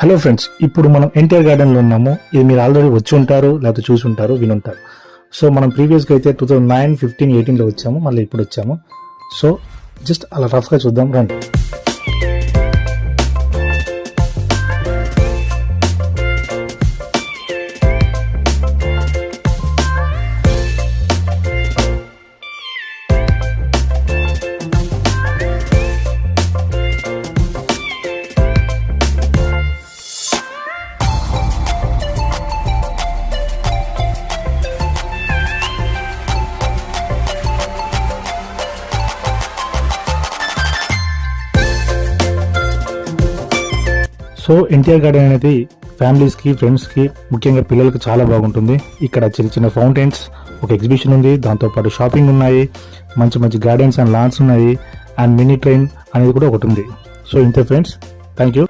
Hello friends, ఇప్పుడు మనం ఎన్టీఆర్ గార్డెన్లో ఉన్నాము. ఇది మీరు ఆల్రెడీ వచ్చి ఉంటారు, లేకపోతే చూసి ఉంటారు, వినుంటారు. సో మనం ప్రీవియస్గా అయితే 2009, 15, 18లో వచ్చాము, మళ్ళీ ఇప్పుడు వచ్చాము. సో జస్ట్ అలా రఫ్గా చూద్దాం రండి. సో ఎన్టీఆర్ గార్డెన్ అనేది ఫ్యామిలీస్కి, ఫ్రెండ్స్కి, ముఖ్యంగా పిల్లలకు చాలా బాగుంటుంది. ఇక్కడ చిన్న చిన్న ఫౌంటైన్స్, ఒక ఎగ్జిబిషన్ ఉంది, దాంతోపాటు షాపింగ్ ఉన్నాయి, మంచి మంచి గార్డెన్స్ అండ్ లాన్స్ ఉన్నాయి, అండ్ మినీ ట్రైన్ అనేది కూడా ఒకటి ఉంది. సో ఇంతే ఫ్రెండ్స్, థ్యాంక్ యూ.